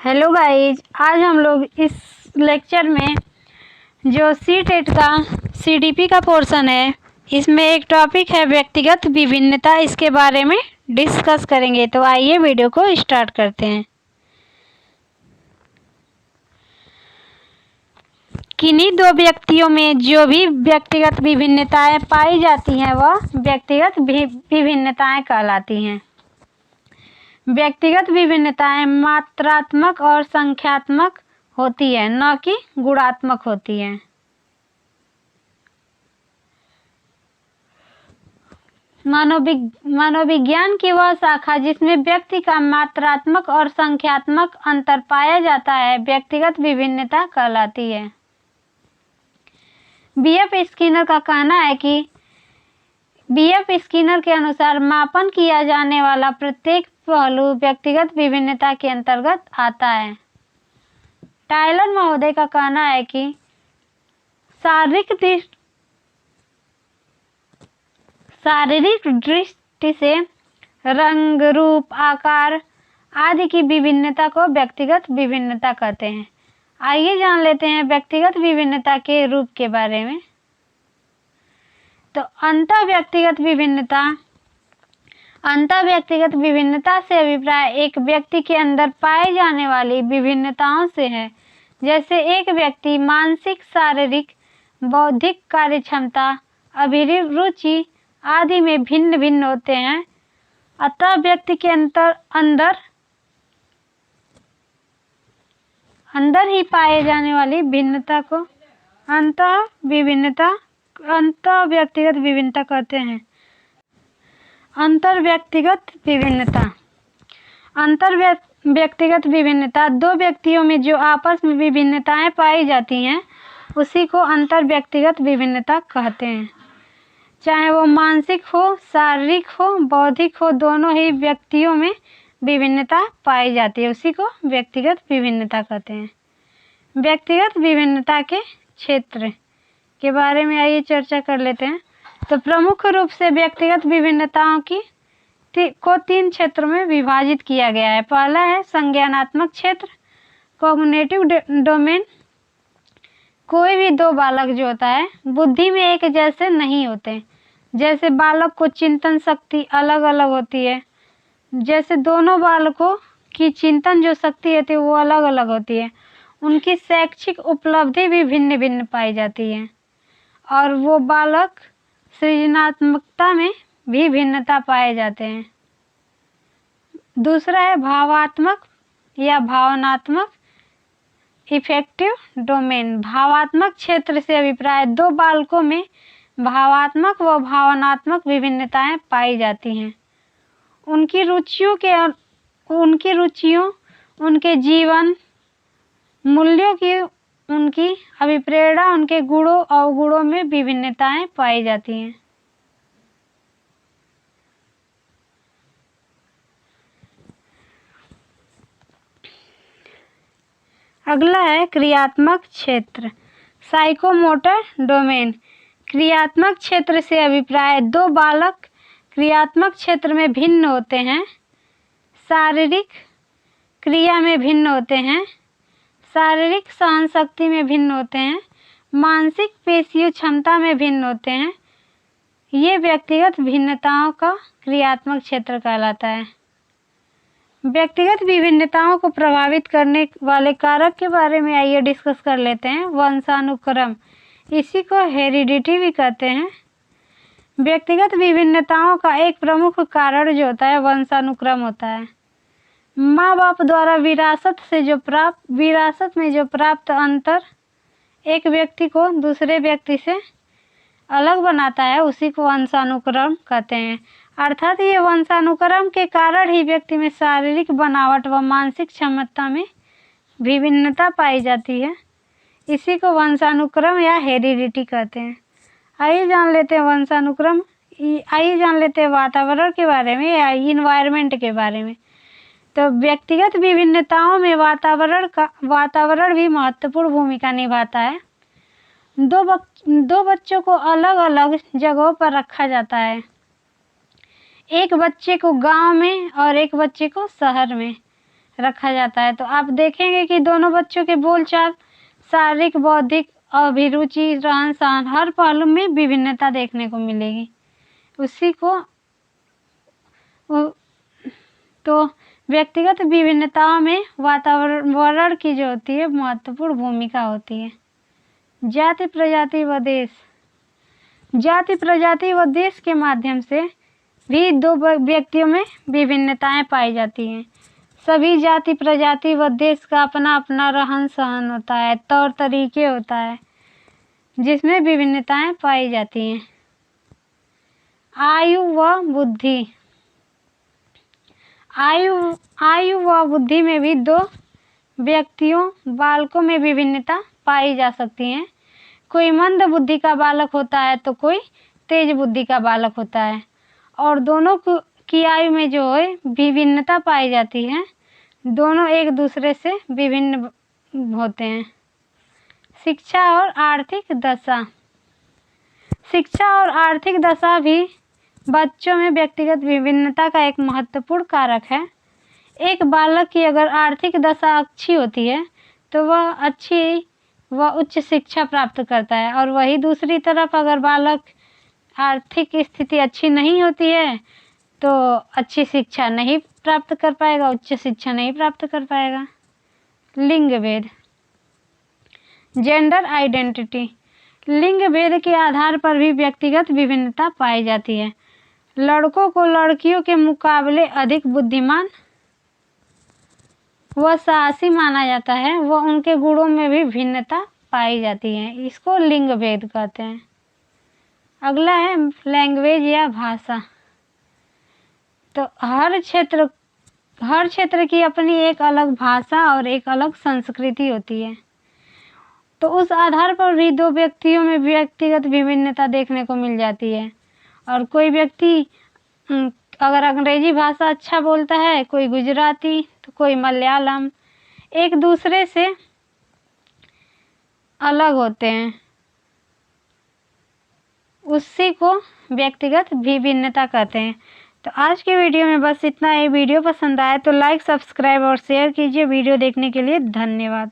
Hello guys, आज हम लोग इस लेक्चर में जो सी-टेट का सीडीपी का पोर्शन है, इसमें एक टॉपिक है व्यक्तिगत विभिन्नता। इसके बारे में डिस्कस करेंगे। तो आइए वीडियो को स्टार्ट करते हैं। किन्हीं दो व्यक्तियों में जो भी व्यक्तिगत विभिन्नताएं पाई जाती हैं वह व्यक्तिगत विभिन्नताएं कहलाती हैं। व्यक्तिगत विभिन्नताएं मात्रात्मक और संख्यात्मक होती है, न कि गुणात्मक होती है। मनोविज्ञान की वह शाखा जिसमें व्यक्ति का मात्रात्मक और संख्यात्मक अंतर पाया जाता है व्यक्तिगत विभिन्नता कहलाती है। बीएफ स्किनर का कहना है कि बीएफ स्किनर के अनुसार मापन किया जाने वाला प्रत्येक पहलू व्यक्तिगत विभिन्नता के अंतर्गत आता है। टायलर महोदय का कहना है कि शारीरिक दृष्टि से रंग, रूप, आकार आदि की विभिन्नता को व्यक्तिगत विभिन्नता कहते हैं। आइए जान लेते हैं व्यक्तिगत विभिन्नता के रूप के बारे में। तो अंतःव्यक्तिगत विभिन्नता से अभिप्राय एक व्यक्ति के अंदर पाए जाने वाली विभिन्नताओं से है। जैसे एक व्यक्ति मानसिक, शारीरिक, बौद्धिक कार्यक्षमता, अभिरुचि आदि में भिन्न भिन्न होते हैं। अतः व्यक्ति के अंदर ही पाए जाने वाली भिन्नता को अंतःव्यक्तिगत विभिन्नता कहते हैं। अंतर्व्यक्तिगत विभिन्नता दो व्यक्तियों में जो आपस में विभिन्नताएं पाई जाती हैं उसी को अंतर्व्यक्तिगत विभिन्नता कहते हैं। चाहे वो मानसिक हो, शारीरिक हो, बौद्धिक हो, दोनों ही व्यक्तियों में विभिन्नता पाई जाती है, उसी को व्यक्तिगत विभिन्नता कहते हैं। व्यक्तिगत विभिन्नता के क्षेत्र के बारे में आइए चर्चा कर लेते हैं। तो प्रमुख रूप से व्यक्तिगत विभिन्नताओं को तीन क्षेत्रों में विभाजित किया गया है। पहला है संज्ञानात्मक क्षेत्र, कॉग्निटिव डोमेन। कोई भी दो बालक जो होता है बुद्धि में एक जैसे नहीं होते। जैसे बालक को चिंतन शक्ति अलग अलग होती है, जैसे दोनों बालकों की चिंतन जो शक्ति होती है वो अलग अलग होती है। उनकी शैक्षिक उपलब्धि भी भिन्न भिन्न पाई जाती है और वो बालक सृजनात्मकता में भी भिन्नता पाए जाते हैं। दूसरा है भावात्मक या भावनात्मक इफेक्टिव डोमेन। भावात्मक क्षेत्र से अभिप्राय दो बालकों में भावात्मक व भावनात्मक विभिन्नताएं पाई जाती हैं। उनकी रुचियों, उनके जीवन मूल्यों की, उनकी अभिप्रेरणा, उनके गुणों अवगुणों में विभिन्नताएं पाई जाती हैं। अगला है क्रियात्मक क्षेत्र, साइकोमोटर डोमेन। क्रियात्मक क्षेत्र से अभिप्राय दो बालक क्रियात्मक क्षेत्र में भिन्न होते हैं, शारीरिक क्रिया में भिन्न होते हैं, शारीरिक सहन शक्ति में भिन्न होते हैं, मानसिक पेशीय क्षमता में भिन्न होते हैं। ये व्यक्तिगत भिन्नताओं का क्रियात्मक क्षेत्र कहलाता है। व्यक्तिगत विभिन्नताओं को प्रभावित करने वाले कारक के बारे में आइए डिस्कस कर लेते हैं। वंशानुक्रम, इसी को हेरिडिटी भी कहते हैं। व्यक्तिगत विभिन्नताओं का एक प्रमुख कारण जो होता है वंशानुक्रम होता है। माँ बाप द्वारा विरासत में जो प्राप्त अंतर एक व्यक्ति को दूसरे व्यक्ति से अलग बनाता है उसी को वंशानुक्रम कहते हैं। अर्थात ये वंशानुक्रम के कारण ही व्यक्ति में शारीरिक बनावट व मानसिक क्षमता में विभिन्नता पाई जाती है। इसी को वंशानुक्रम या हेरिडिटी कहते हैं। आइए जान लेते हैं वातावरण के बारे में या इन्वायरमेंट के बारे में। तो व्यक्तिगत विभिन्नताओं में वातावरण भी महत्वपूर्ण भूमिका निभाता है। दो बच्चों को अलग अलग जगहों पर रखा जाता है, एक बच्चे को गांव में और एक बच्चे को शहर में। रखा जाता है। तो आप देखेंगे कि दोनों बच्चों के बोलचाल, शारीरिक, बौद्धिक, अभिरुचि, रहन सहन, हर पहलू में विभिन्नता देखने को मिलेगी। उसी को तो व्यक्तिगत विभिन्नताओं में वातावरण की जो होती है महत्वपूर्ण भूमिका होती है। जाति, प्रजाति व देश। जाति, प्रजाति व देश के माध्यम से भी दो व्यक्तियों में विभिन्नताएं पाई जाती हैं। सभी जाति, प्रजाति व देश का अपना अपना रहन सहन होता है, तौर तरीके होता है, जिसमें विभिन्नताएं पाई जाती हैं। आयु व बुद्धि। आयु व बुद्धि में भी दो व्यक्तियों, बालकों में विभिन्नता पाई जा सकती है। कोई मंद बुद्धि का बालक होता है तो कोई तेज बुद्धि का बालक होता है, और दोनों की आयु में जो है विभिन्नता पाई जाती है। दोनों एक दूसरे से विभिन्न होते हैं। शिक्षा और आर्थिक दशा। शिक्षा और आर्थिक दशा भी बच्चों में व्यक्तिगत विभिन्नता का एक महत्वपूर्ण कारक है। एक बालक की अगर आर्थिक दशा अच्छी होती है तो वह अच्छी व उच्च शिक्षा प्राप्त करता है, और वही दूसरी तरफ अगर बालक आर्थिक स्थिति अच्छी नहीं होती है तो अच्छी शिक्षा नहीं प्राप्त कर पाएगा, उच्च शिक्षा नहीं प्राप्त कर पाएगा। लिंग भेद। Gender identity. लिंग भेद के आधार पर भी व्यक्तिगत विभिन्नता पाई जाती है। लड़कों को लड़कियों के मुकाबले अधिक बुद्धिमान व साहसी माना जाता है, व उनके गुणों में भी भिन्नता पाई जाती है। इसको लिंग भेद कहते हैं। अगला है लैंग्वेज या भाषा। तो हर क्षेत्र की अपनी एक अलग भाषा और एक अलग संस्कृति होती है। तो उस आधार पर भी दो व्यक्तियों में व्यक्तिगत विभिन्नता देखने को मिल जाती है। और कोई व्यक्ति अगर अंग्रेजी भाषा अच्छा बोलता है, कोई गुजराती, तो कोई मलयालम, एक दूसरे से अलग होते हैं। उसी को व्यक्तिगत विभिन्नता कहते हैं। तो आज के वीडियो में बस इतना ही। वीडियो पसंद आए तो लाइक, सब्सक्राइब और शेयर कीजिए। वीडियो देखने के लिए धन्यवाद।